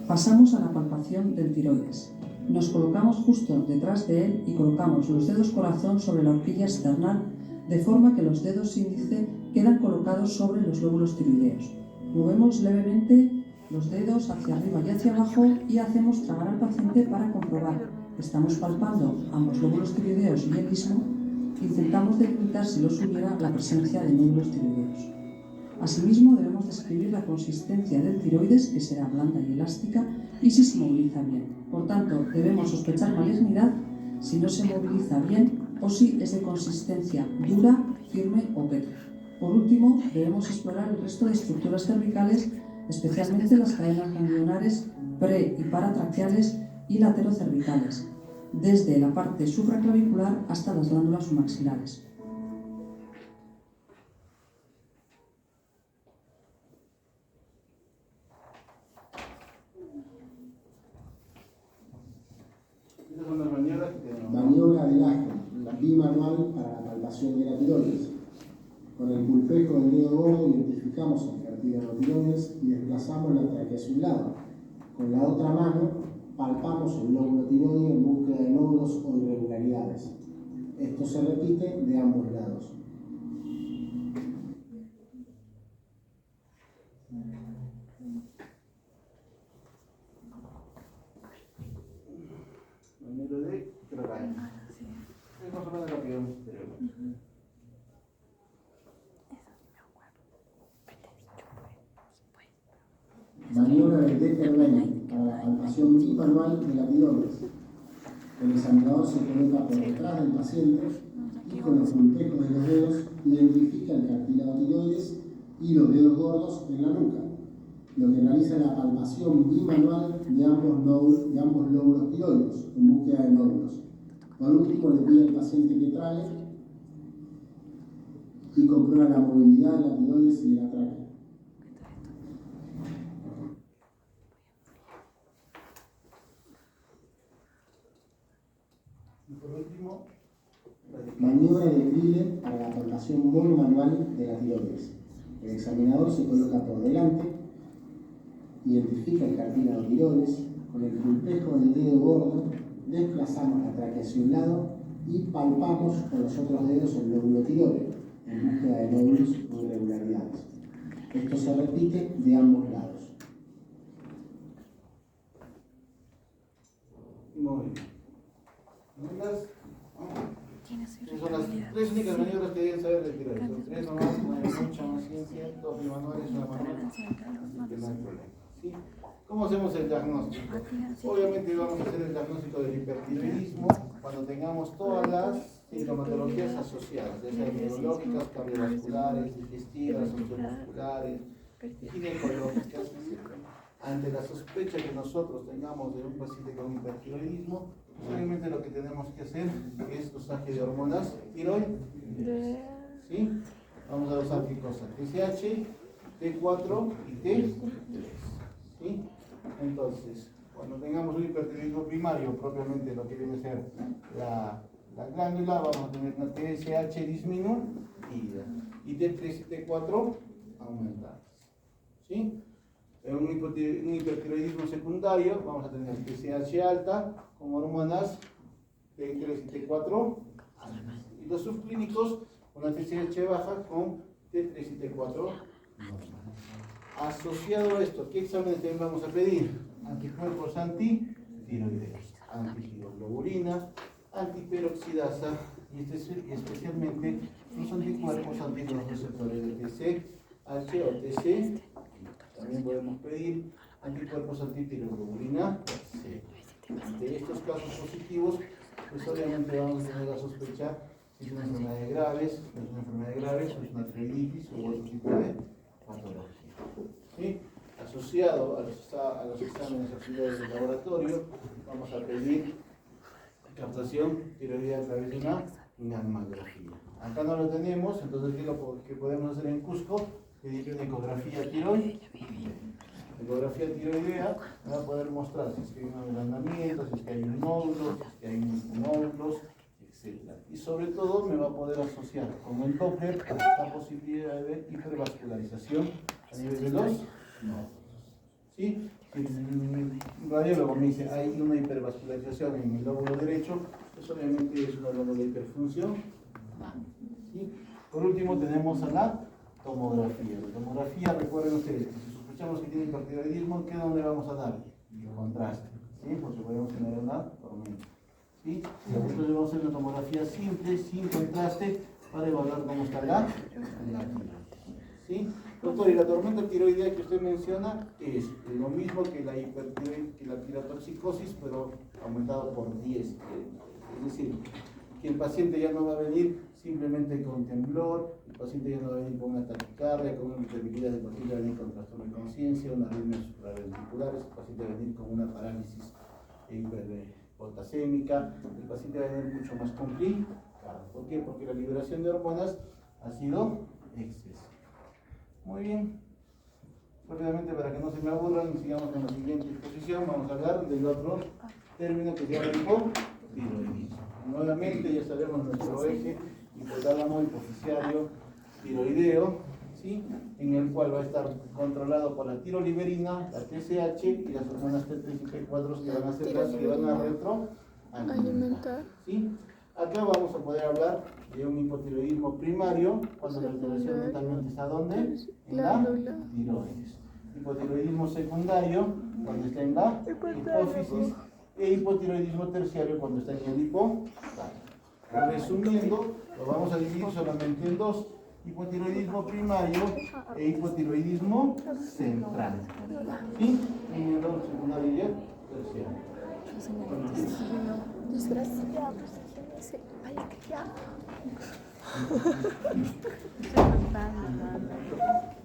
Pasamos a la palpación del tiroides. Nos colocamos justo detrás de él y colocamos los dedos corazón sobre la horquilla external, de forma que los dedos índice quedan colocados sobre los lóbulos tiroideos. Movemos levemente los dedos hacia arriba y hacia abajo y hacemos tragar al paciente para comprobar que estamos palpando ambos lóbulos tiroideos y el istmo. Intentamos delimitar, si los hubiera, la presencia de nódulos tiroideos. Asimismo, debemos describir la consistencia del tiroides, que será blanda y elástica, y si se moviliza bien. Por tanto, debemos sospechar malignidad si no se moviliza bien o si es de consistencia dura, firme o pétrea. Por último, debemos explorar el resto de estructuras cervicales, especialmente las cadenas ganglionares pre- y paratraqueales y laterocervicales, desde la parte supraclavicular hasta las glándulas submaxilares. Estas son las maniobras que tenemos. Maniobra de laje, bimanual para la palpación de la tiroides. Con el pulpejo del dedo gordo identificamos el cartílago tiroides y desplazamos la tráquea hacia un lado. Con la otra mano palpamos el lóbulo tiroideo en búsqueda de nódulos o irregularidades. Esto se repite de ambos lados. Maniobra de Crowley. Es más o menos rápido. Maniobra de Decker-Lane para la palpación bimanual de la tiroides. El examinador se coloca por detrás del paciente y con los pulpejos de los dedos identifica el cartílago tiroides y los dedos gordos en la nuca, lo que realiza la palpación bimanual de ambos lóbulos tiroides en búsqueda de nódulos. Por último, le pide al paciente que trague y comprueba la movilidad de la tiroides y de la tráquea. Y por último, Maniobra de Kriller para la palpación monomanual de la tiroides. El examinador se coloca por delante, identifica el cartílago tiroides, con el pulpejo del dedo gordo desplazamos la tráquea hacia un lado y palpamos con los otros dedos el lóbulo tiroideo en búsqueda de nódulos o irregularidades. Esto se repite de ambos lados. muy bien. Esas son las tres únicas maniobras que deben saber de tiroides. Son tres nomás, no hay mucha más ciencia, dos bimanuales, una manual, así que no hay problema. ¿Sí? ¿Cómo hacemos el diagnóstico? Obviamente vamos a hacer el diagnóstico del hipertiroidismo cuando tengamos todas las sintomatologías asociadas, ya sean neurológicas, cardiovasculares, digestivas, sociomusculares, ginecológicas, etc. Ante la sospecha que nosotros tengamos de un paciente con hipertiroidismo, obviamente lo que tenemos que hacer es dosaje de hormonas tiroides. ¿Sí? Vamos a dosar qué cosa, TSH, T4 y T3. ¿Sí? Entonces, cuando tengamos un hipertiroidismo primario, propiamente lo que viene a ser la glándula, vamos a tener una TSH disminuida y T3 y T4 aumentadas. ¿Sí? En un hipertiroidismo secundario, vamos a tener TSH alta con hormonas T3 y T4 altas. Y los subclínicos, una TSH baja con T3 y T4 asociado a esto, ¿qué exámenes también vamos a pedir? Anticuerpos antitiroideos, antigiroglobulina, antiperoxidasa y especialmente los anticuerpos anti los receptores de TSH o TC. También podemos pedir anticuerpos antitiroglobulina C. De estos casos positivos, pues obviamente vamos a tener la sospecha si es una enfermedad grave, si es una enfermedad grave, si es una tiroiditis o otro tipo de patología. ¿Sí? Asociado a los exámenes auxiliares del laboratorio, vamos a pedir captación tiroidea a través de una gammagrafía. Acá no lo tenemos, entonces ¿qué es lo que podemos hacer en Cusco? Pedir una ecografía tiroidea. La ecografía tiroidea me va a poder mostrar si es que hay un agrandamiento, si es que hay un nódulo, si es que hay nódulos, etc. Y sobre todo me va a poder asociar con el Doppler la posibilidad de ver hipervascularización a nivel de los nódulos. ¿Sí? Si el radiólogo me dice hay una hipervascularización en el lóbulo derecho, pues obviamente es un órgano de hiperfunción. ¿Sí? Por último tenemos a la tomografía. La tomografía, recuerden ustedes, que si sospechamos que tiene hipertiroidismo, ¿qué dónde vamos a dar? Contraste, ¿sí? Porque podemos tener una tormenta. ¿Sí? Entonces vamos a hacer una tomografía simple, sin contraste, para evaluar cómo está la tiroides. ¿Sí? Doctor, y la tormenta tiroidea que usted menciona es lo mismo que la tirotoxicosis, pero aumentado por 10. Es decir, que el paciente ya no va a venir simplemente con temblor, el paciente ya no va a venir con una taquicardia, con una irritabilidad, el paciente va a venir con trastorno de conciencia, una arritmia supraventricular, el paciente va a venir con una parálisis hiperpotasémica, el paciente va a venir mucho más complicado. ¿Por qué? Porque la liberación de hormonas ha sido excesiva. Muy bien. Rápidamente, para que no se me aburran, sigamos con la siguiente exposición. Vamos a hablar del otro término que se llama hipotiroidismo. Nuevamente, ya sabemos nuestro eje hipotálamo, hipoficiario, tiroideo, ¿sí? En el cual va a estar controlado por la tiroliberina, la TSH y las hormonas T3 y T4 que van a ser las que van a retroalimentar. ¿Sí? Acá vamos a poder hablar de un hipotiroidismo primario, cuando la alteración mentalmente está ¿dónde? En la tiroides. Hipotiroidismo secundario, cuando está en la hipófisis, e hipotiroidismo terciario, cuando está en el hipotálamo. Resumiendo, lo vamos a dividir solamente en dos: hipotiroidismo primario e hipotiroidismo central. ¿Sí? En el secundario y el terciario.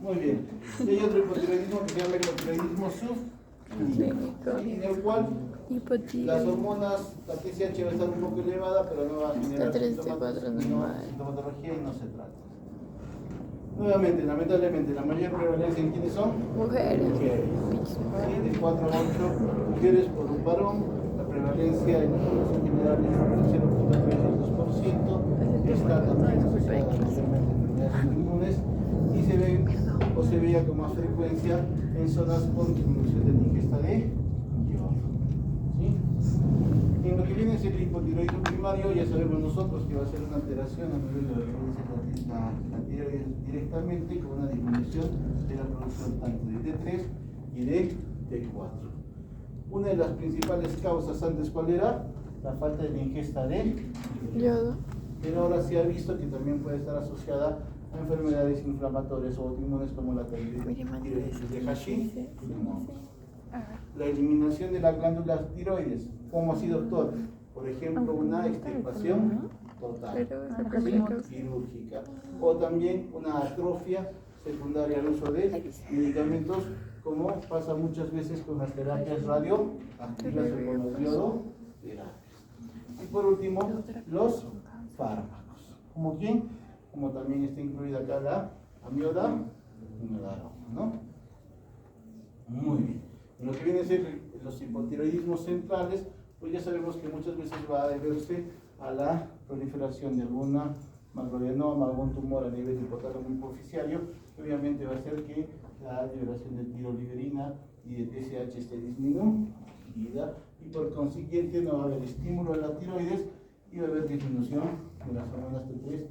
Muy bien. Y hay otro hipotiroidismo que se llama hipotiroidismo subclínico, en el cual las hormonas, la TSH va a estar un poco elevada, pero no va a generar sintomatología y no se trata. Nuevamente, lamentablemente, la mayor prevalencia en quiénes son? Mujeres. ¿Sí? De 4 a 8 mujeres por un varón. La prevalencia en la población general es del 0.32%. Está también asociada mayormente a enfermedades inmunes y se ve o se veía con más frecuencia en zonas con disminución de la ingesta de yodo. ¿Sí? En lo que viene a ser el hipotiroidismo primario, ya sabemos nosotros que va a ser una alteración a nivel de lo que viene a ser la tiroides directamente, con una disminución de la producción tanto de T3 y de T4. Una de las principales causas antes, ¿cuál era? La falta de la ingesta de yodo. Pero ahora se ha visto que también puede estar asociada enfermedades inflamatorias o autoinmunes como la tiroiditis de Hashimoto. La eliminación de las glándulas tiroides. ¿Cómo así, doctor? Por ejemplo, una extirpación total, quirúrgica. O también una atrofia secundaria al uso de medicamentos, como pasa muchas veces con las terapias radioactivas o con los iodo-terapias. Y por último, los fármacos. ¿Como quién? Como también está incluida acá la amiodarona, ¿no? Muy bien. En lo que viene a ser los hipotiroidismos centrales, pues ya sabemos que muchas veces va a deberse a la proliferación de alguna macroadenoma, algún tumor a nivel hipotálamo hipoficiario, que obviamente va a hacer que la liberación de tiroliberina y de TSH esté disminuida, y por consiguiente no va a haber estímulo a la tiroides y va a haber disminución de las hormonas T3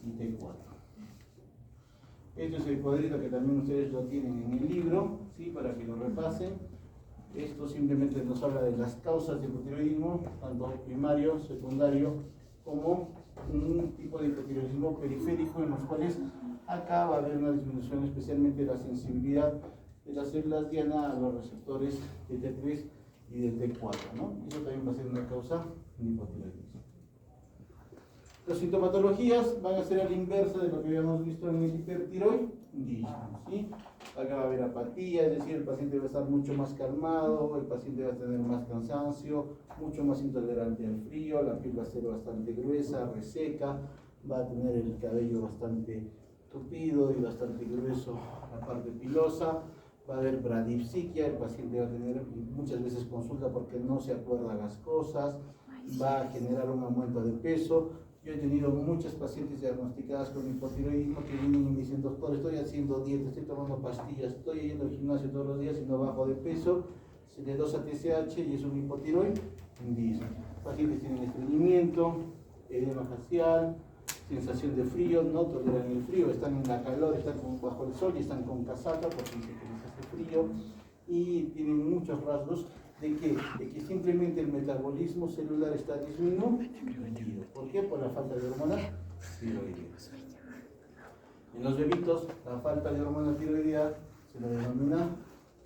y T4. Esto es el cuadrito que también ustedes lo tienen en el libro, ¿sí? Para que lo repasen. Esto simplemente nos habla de las causas de hipotiroidismo, tanto primario, secundario, como un tipo de hipotiroidismo periférico, en los cuales acá va a haber una disminución especialmente de la sensibilidad de las células diana a los receptores de T3 y de T4, ¿no? Eso también va a ser una causa de hipotiroidismo. Las sintomatologías van a ser a la inversa de lo que habíamos visto en el hipertiroidismo, ¿sí? Acá va a haber apatía, es decir, el paciente va a estar mucho más calmado, el paciente va a tener más cansancio, mucho más intolerante al frío, la piel va a ser bastante gruesa, reseca, va a tener el cabello bastante tupido y bastante grueso la parte pilosa, va a haber bradipsiquia, el paciente va a tener muchas veces consulta porque no se acuerda las cosas, va a generar un aumento de peso. Yo he tenido muchas pacientes diagnosticadas con hipotiroidismo que vienen y me dicen: doctor, estoy haciendo dieta, estoy tomando pastillas, estoy yendo al gimnasio todos los días y no bajo de peso, se le dosa TSH y es un hipotiroidismo. Pacientes tienen estreñimiento, edema facial, sensación de frío, no toleran el frío, están en la calor, están bajo el sol y están con casaca porque les hace frío, y tienen muchos rasgos de que simplemente el metabolismo celular está disminuido. ¿Por qué? Por la falta de hormonas tiroideas. En los bebitos, la falta de hormona tiroidea se lo denomina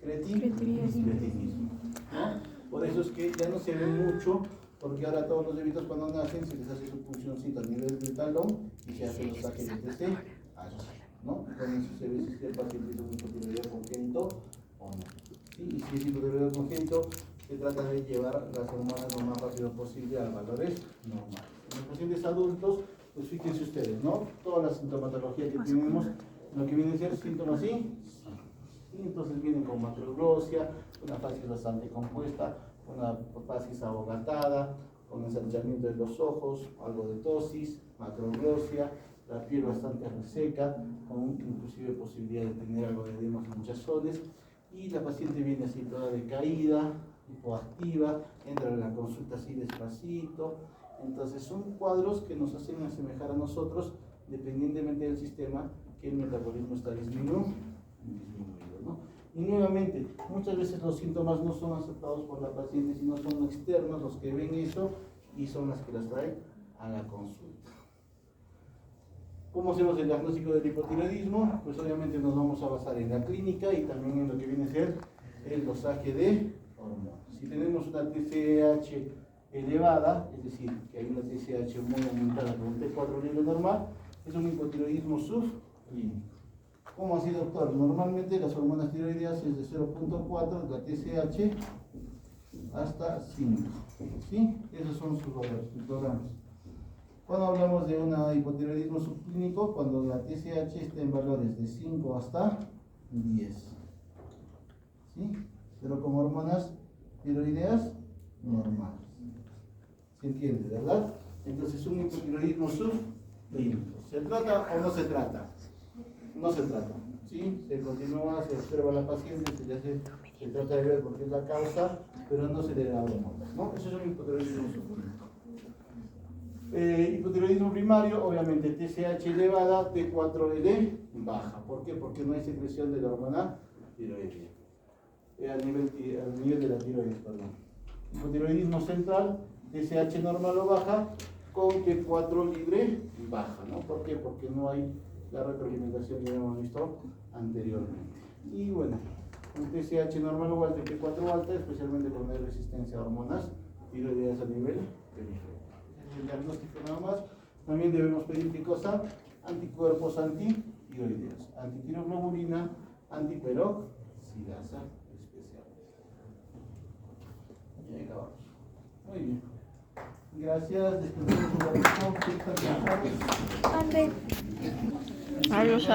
cretinismo, ¿no? Por eso es que ya no se ve mucho, porque ahora todos los bebitos cuando nacen se les hace su puncioncita a nivel del talón y se hace los saques de TSH, ¿no? Y con eso se ve si el paciente tiene un hipotiroidismo congénito o no. ¿Sí? Y si es hipotiroidismo congénito, se trata de llevar las hormonas lo más rápido posible a valores normales. En los pacientes adultos, pues fíjense ustedes, ¿no? Toda la sintomatología que tenemos, lo que viene a ser síntomas, ¿sí? Y entonces vienen con macroglosia, una facies bastante compuesta, una facies abogatada, con ensanchamiento de los ojos, algo de tosis, macroglosia, la piel bastante reseca, con inclusive posibilidad de tener algo de edema en muchas zonas, y la paciente viene así toda decaída, hipoactiva, entra en la consulta así despacito. Entonces son cuadros que nos hacen asemejar a nosotros, dependientemente del sistema, que el metabolismo está disminuido, ¿no? Y nuevamente, muchas veces los síntomas no son aceptados por la paciente, sino son externos los que ven eso y son las que las traen a la consulta. ¿Cómo hacemos el diagnóstico del hipotiroidismo? Pues obviamente nos vamos a basar en la clínica y también en lo que viene a ser el dosaje de hormonas. Si tenemos una TSH elevada, es decir, que hay una TSH muy aumentada con un T4 libre normal, es un hipotiroidismo subclínico. ¿Cómo así, doctor? Normalmente las hormonas tiroideas es de 0.4 la TSH hasta 5. ¿Sí? Esos son sus valores, sus programas. Cuando hablamos de un hipotiroidismo subclínico, cuando la TSH está en valores de 5 hasta 10. ¿Sí? Pero con hormonas tiroideas normales. ¿Se entiende, verdad? Entonces, un hipotiroidismo subclínico. ¿Se trata o no se trata? No se trata. ¿Sí? Se continúa, se observa a la paciente, se trata de ver por qué es la causa, pero no se le da hormonas, ¿no? Eso es un hipotiroidismo subclínico. Hipotiroidismo primario, obviamente TSH elevada, T4L baja. ¿Por qué? Porque no hay secreción de la hormona tiroidea. Al nivel de la tiroides, perdón. Hipotiroidismo central, TSH normal o baja, con T4 libre baja, ¿no? ¿Por qué? Porque no hay la retroalimentación que hemos visto anteriormente. Y bueno, un TSH normal o alta, T4 alta, especialmente cuando hay resistencia a hormonas tiroideas a nivel periférico. Ese es el diagnóstico nada más. También debemos pedir qué cosa: anticuerpos antitiroideos, antitiroglobulina, antiperoxidasa especial. Y ahí acabamos. Muy bien. Gracias. Descansemos un ratito. Adiós,